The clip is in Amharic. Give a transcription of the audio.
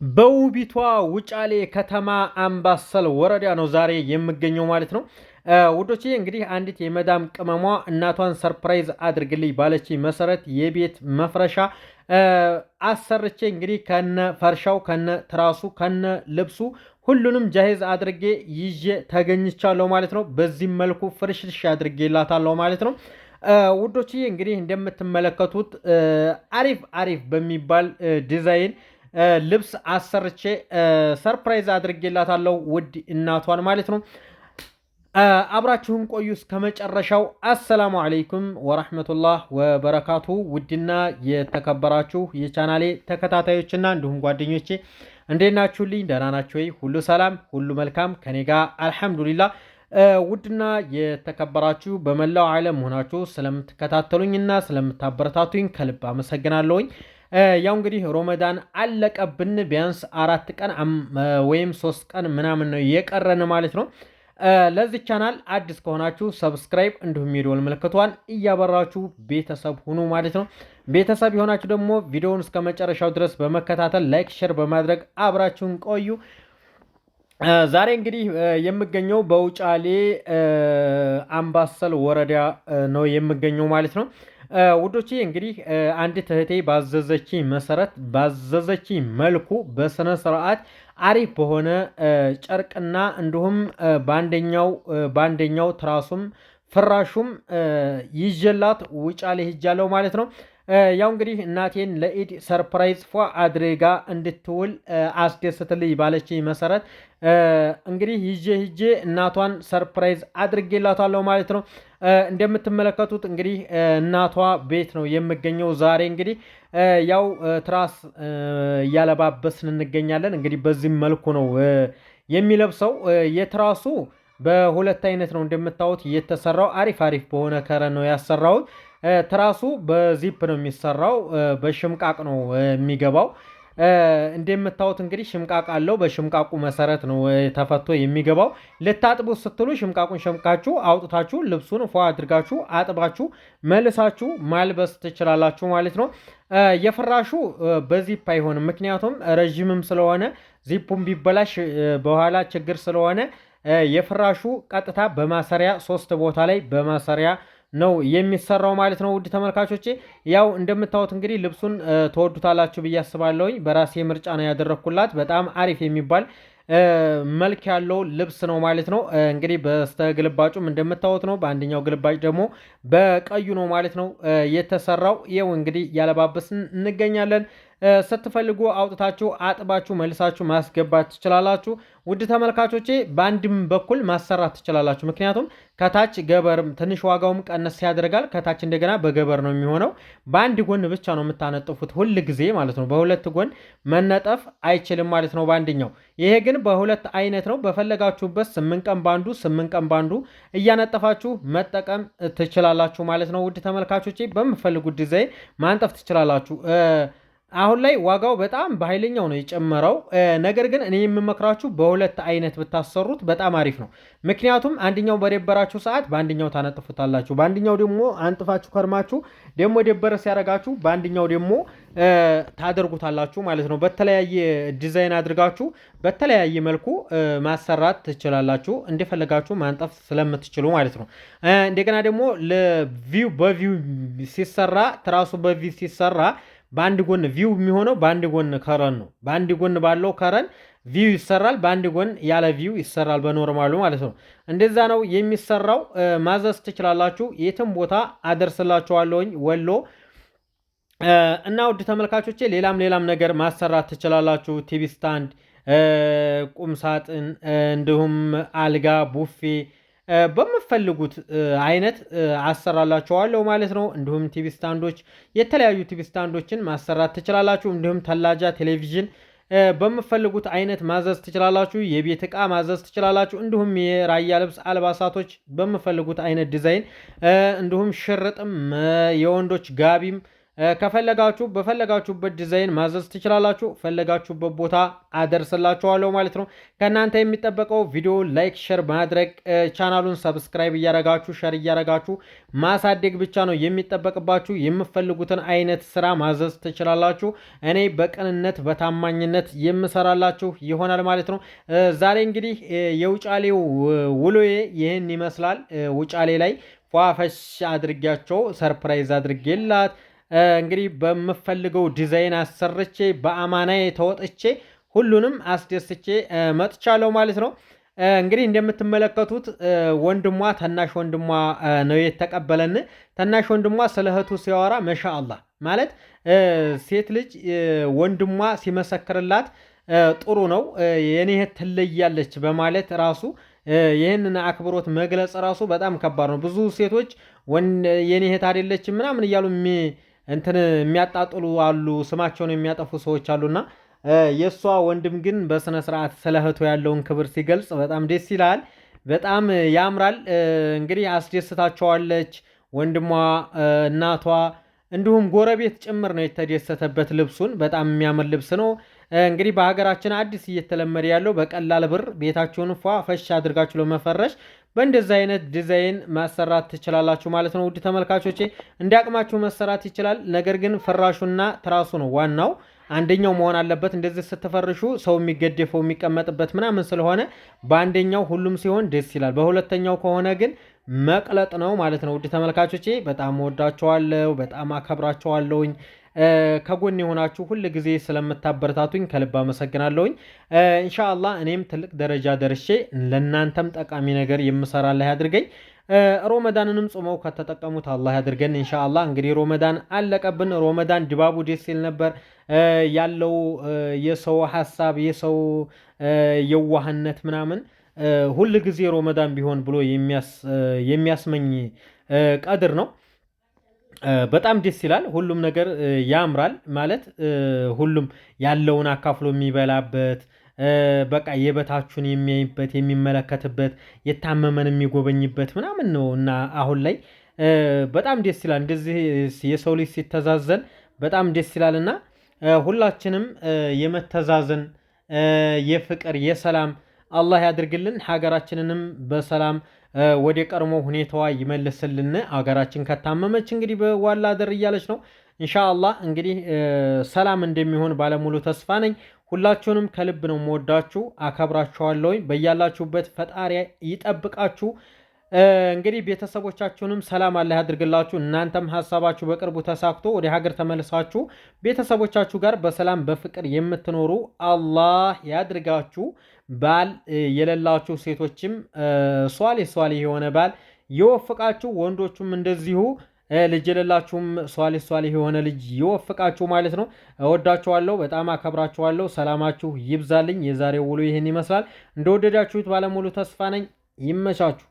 በውቢቷ ውጫሌ ከተማ አምባሰል ወረዳ ነው ዛሬ የምገኘው ማለት ነው። ውዶቼ እንግዲህ አንዲት የመዳም ቅመሟ እናቷን ሰርፕራይዝ አድርግልኝ ባለች መሰረት የቤት መፍረሻ አሰርቼ እንግዲህ ከነ ፈርሻው ከነ ትራሱ ከነ ልብሱ ሁሉንም ጃሄዝ አድርጌ ይዤ ተገኝቻለሁ ማለት ነው። በዚህም መልኩ ፍርሽርሽ አድርጌላታለሁ ማለት ነው። ውዶቼ እንግዲህ እንደምትመለከቱት አሪፍ አሪፍ በሚባል ዲዛይን ልብስ አሰርቼ ሰርፕራይዝ አድርጌላታለሁ ውድ እናቷን ማለት ነው። አብራችሁን ቆዩ እስከ መጨረሻው። አሰላሙ አለይኩም ወራህመቱላህ ወበረካቱ። ውድና የተከበራችሁ የቻናሌ ተከታታዮችና እንዲሁም ጓደኞቼ እንዴት ናችሁልኝ? ደህና ናችሁ ወይ? ሁሉ ሰላም፣ ሁሉ መልካም ከኔ ጋር አልሐምዱሊላህ። ውድና የተከበራችሁ በመላው ዓለም ሆናችሁ ስለምትከታተሉኝና ስለምታበረታቱኝ ከልብ አመሰግናለሁኝ። ያው እንግዲህ ሮመዳን አለቀብን። ቢያንስ 4 ቀን ወይም 3 ቀን ምናምን ነው የቀረን ማለት ነው። ለዚህ ቻናል አዲስ ከሆናችሁ ሰብስክራይብ እንዲሁም የደወል ምልክቷን እያበራችሁ ቤተሰብ ሁኑ ማለት ነው። ቤተሰብ የሆናችሁ ደግሞ ቪዲዮውን እስከ መጨረሻው ድረስ በመከታተል ላይክ፣ ሼር በማድረግ አብራችሁን ቆዩ። ዛሬ እንግዲህ የምገኘው በውጫሌ አምባሰል ወረዳ ነው የምገኘው ማለት ነው። ውዶቼ እንግዲህ አንዲት እህቴ ባዘዘች መሰረት ባዘዘች መልኩ በስነ ስርዓት አሪፍ በሆነ ጨርቅና እንዲሁም በአንደኛው ትራሱም ፍራሹም ይዤላት ውጫሌ ሄጃለሁ ማለት ነው። ያው እንግዲህ እናቴን ለኢድ ሰርፕራይዝ ፏ አድርጋ እንድትውል አስደስትልኝ ባለች መሰረት እንግዲህ ሂጄ እናቷን ሰርፕራይዝ አድርጌላታለሁ ማለት ነው። እንደምትመለከቱት እንግዲህ እናቷ ቤት ነው የምገኘው ዛሬ እንግዲህ ያው ትራስ እያለባበስን እንገኛለን። እንግዲህ በዚህም መልኩ ነው የሚለብሰው። የትራሱ በሁለት አይነት ነው እንደምታዩት እየተሰራው አሪፍ አሪፍ በሆነ ከረን ነው ያሰራሁት። ትራሱ በዚፕ ነው የሚሰራው፣ በሽምቃቅ ነው የሚገባው። እንደምታዩት እንግዲህ ሽምቃቅ አለው። በሽምቃቁ መሰረት ነው ተፈቶ የሚገባው። ልታጥቡ ስትሉ ሽምቃቁን ሸምቃችሁ አውጥታችሁ ልብሱን ፏ አድርጋችሁ አጥባችሁ መልሳችሁ ማልበስ ትችላላችሁ ማለት ነው። የፍራሹ በዚፕ አይሆንም፣ ምክንያቱም ረዥምም ስለሆነ ዚፑም ቢበላሽ በኋላ ችግር ስለሆነ የፍራሹ ቀጥታ በማሰሪያ 3 ቦታ ላይ በማሰሪያ ነው የሚሰራው ማለት ነው። ውድ ተመልካቾቼ ያው እንደምታዩት እንግዲህ ልብሱን ተወዱታላችሁ ብዬ አስባለሁኝ። በራሴ ምርጫ ነው ያደረኩላት። በጣም አሪፍ የሚባል መልክ ያለው ልብስ ነው ማለት ነው። እንግዲህ በስተግልባጩም እንደምታዩት ነው። በአንደኛው ግልባጭ ደግሞ በቀዩ ነው ማለት ነው የተሰራው። ይኸው እንግዲህ ያለባበስን እንገኛለን። ስትፈልጉ አውጥታችሁ አጥባችሁ መልሳችሁ ማስገባት ትችላላችሁ። ውድ ተመልካቾቼ በአንድም በኩል ማሰራት ትችላላችሁ። ምክንያቱም ከታች ገበርም ትንሽ ዋጋውም ቀነስ ያደርጋል። ከታች እንደገና በገበር ነው የሚሆነው። በአንድ ጎን ብቻ ነው የምታነጥፉት ሁል ጊዜ ማለት ነው። በሁለት ጎን መነጠፍ አይችልም ማለት ነው በአንደኛው። ይሄ ግን በሁለት አይነት ነው። በፈለጋችሁበት 8 ቀን ባንዱ 8 ቀን ባንዱ እያነጠፋችሁ መጠቀም ትችላላችሁ ማለት ነው። ውድ ተመልካቾቼ በምፈልጉት ዲዛይን ማንጠፍ ትችላላችሁ። አሁን ላይ ዋጋው በጣም በኃይለኛው ነው የጨመረው። ነገር ግን እኔ የምመክራችሁ በሁለት አይነት ብታሰሩት በጣም አሪፍ ነው። ምክንያቱም አንደኛው በደበራችሁ ሰዓት በአንደኛው ታነጥፉታላችሁ፣ በአንደኛው ደግሞ አንጥፋችሁ ከርማችሁ ደግሞ ደበረ ሲያደርጋችሁ በአንደኛው ደግሞ ታደርጉታላችሁ ማለት ነው። በተለያየ ዲዛይን አድርጋችሁ በተለያየ መልኩ ማሰራት ትችላላችሁ፣ እንደፈለጋችሁ ማንጠፍ ስለምትችሉ ማለት ነው። እንደገና ደግሞ በቪው ሲሰራ ትራሱ በቪው ሲሰራ በአንድ ጎን ቪው የሚሆነው በአንድ ጎን ከረን ነው። በአንድ ጎን ባለው ከረን ቪው ይሰራል፣ በአንድ ጎን ያለ ቪው ይሰራል በኖርማሉ ማለት ነው። እንደዛ ነው የሚሰራው። ማዘዝ ትችላላችሁ። የትም ቦታ አደርስላችኋለሁኝ ወሎ እና ውድ ተመልካቾቼ ሌላም ነገር ማሰራት ትችላላችሁ። ቲቪ ስታንድ፣ ቁም ሳጥን እንዲሁም አልጋ፣ ቡፌ በምፈልጉት አይነት አሰራላችኋለሁ ማለት ነው። እንዲሁም ቲቪ ስታንዶች፣ የተለያዩ ቲቪ ስታንዶችን ማሰራት ትችላላችሁ። እንዲሁም ተላጃ ቴሌቪዥን በምፈልጉት አይነት ማዘዝ ትችላላችሁ። የቤት ዕቃ ማዘዝ ትችላላችሁ። እንዲሁም የራያ ልብስ አልባሳቶች በምፈልጉት አይነት ዲዛይን እንዲሁም ሽርጥም የወንዶች ጋቢም ከፈለጋችሁ በፈለጋችሁበት ዲዛይን ማዘዝ ትችላላችሁ። ፈለጋችሁበት ቦታ አደርስላችኋለሁ ማለት ነው። ከእናንተ የሚጠበቀው ቪዲዮ ላይክ፣ ሸር ማድረግ ቻናሉን ሰብስክራይብ እያረጋችሁ ሸር እያረጋችሁ ማሳደግ ብቻ ነው የሚጠበቅባችሁ። የምፈልጉትን አይነት ስራ ማዘዝ ትችላላችሁ። እኔ በቅንነት በታማኝነት የምሰራላችሁ ይሆናል ማለት ነው። ዛሬ እንግዲህ የውጫሌው ውሎዬ ይህን ይመስላል። ውጫሌ ላይ ፏፈሽ አድርጊያቸው ሰርፕራይዝ አድርጌላት እንግዲህ በምፈልገው ዲዛይን አሰርቼ በአማናዬ ተወጥቼ ሁሉንም አስደስቼ መጥቻለሁ ማለት ነው። እንግዲህ እንደምትመለከቱት ወንድሟ ታናሽ ወንድሟ ነው የተቀበለን። ታናሽ ወንድሟ ስለ እህቱ ሲያወራ ማሻአላህ ማለት ሴት ልጅ ወንድሟ ሲመሰክርላት ጥሩ ነው የኔ እህት ትለያለች በማለት ራሱ ይህንን አክብሮት መግለጽ ራሱ በጣም ከባድ ነው። ብዙ ሴቶች የኔ እህት አይደለችም ምናምን እያሉ እንትን የሚያጣጥሉ አሉ፣ ስማቸውን የሚያጠፉ ሰዎች አሉና የእሷ ወንድም ግን በስነ ስርዓት ስለ እህቱ ያለውን ክብር ሲገልጽ በጣም ደስ ይላል፣ በጣም ያምራል። እንግዲህ አስደስታቸዋለች። ወንድሟ፣ እናቷ እንዲሁም ጎረቤት ጭምር ነው የተደሰተበት። ልብሱን በጣም የሚያምር ልብስ ነው። እንግዲህ በሀገራችን አዲስ እየተለመደ ያለው በቀላል ብር ቤታችሁን ፏ ፈሽ አድርጋችሁ ለመፈረሽ በእንደዚህ አይነት ዲዛይን ማሰራት ትችላላችሁ ማለት ነው። ውድ ተመልካቾቼ እንዲያቅማችሁ መሰራት ይችላል። ነገር ግን ፍራሹና ትራሱ ነው ዋናው አንደኛው መሆን አለበት። እንደዚህ ስትፈርሹ ሰው የሚገደፈው የሚቀመጥበት ምናምን ስለሆነ በአንደኛው ሁሉም ሲሆን ደስ ይላል። በሁለተኛው ከሆነ ግን መቅለጥ ነው ማለት ነው። ውድ ተመልካቾቼ በጣም ወዳቸዋለሁ፣ በጣም አከብራቸዋለሁኝ። ከጎን የሆናችሁ ሁል ጊዜ ስለምታበረታቱኝ ከልብ አመሰግናለሁኝ። ኢንሻአላህ እኔም ትልቅ ደረጃ ደርሼ ለናንተም ጠቃሚ ነገር የምሰራልህ ያድርገኝ። ሮመዳንንም ጾመው ከተጠቀሙት አላህ ያድርገን ኢንሻአላህ። እንግዲህ ሮመዳን አለቀብን። ሮመዳን ድባቡ ደስ ይል ነበር። ያለው የሰው ሐሳብ የሰው የዋህነት ምናምን ሁል ጊዜ ሮመዳን ቢሆን ብሎ የሚያስመኝ ቀድር ነው። በጣም ደስ ይላል። ሁሉም ነገር ያምራል ማለት ሁሉም ያለውን አካፍሎ የሚበላበት በቃ የበታቹን የሚያይበት የሚመለከትበት የታመመን የሚጎበኝበት ምናምን ነው እና አሁን ላይ በጣም ደስ ይላል። እንደዚህ የሰው ልጅ ሲተዛዘን በጣም ደስ ይላልና ሁላችንም የመተዛዘን የፍቅር የሰላም አላህ ያድርግልን። ሀገራችንንም በሰላም ወደ ቀድሞ ሁኔታዋ ይመልስልን። ሀገራችን ከታመመች እንግዲህ በዋላ አደር እያለች ነው። ኢንሻአላህ እንግዲህ ሰላም እንደሚሆን ባለሙሉ ተስፋ ነኝ። ሁላችሁንም ከልብ ነው የምወዳችሁ፣ አከብራችኋለሁ። በያላችሁበት ፈጣሪ ይጠብቃችሁ። እንግዲህ ቤተሰቦቻችሁንም ሰላም አላህ ያድርግላችሁ። እናንተም ሀሳባችሁ በቅርቡ ተሳክቶ ወደ ሀገር ተመልሳችሁ ቤተሰቦቻችሁ ጋር በሰላም በፍቅር የምትኖሩ አላህ ያድርጋችሁ። ባል የሌላችሁ ሴቶችም ሷሊ የሆነ ባል ይወፍቃችሁ። ወንዶቹም እንደዚሁ ልጅ የሌላችሁም ሷሊ የሆነ ልጅ ይወፍቃችሁ ማለት ነው። እወዳችኋለሁ፣ በጣም አከብራችኋለሁ። ሰላማችሁ ይብዛልኝ። የዛሬው ውሎ ይህን ይመስላል። እንደወደዳችሁት ባለሙሉ ተስፋ ነኝ። ይመቻችሁ።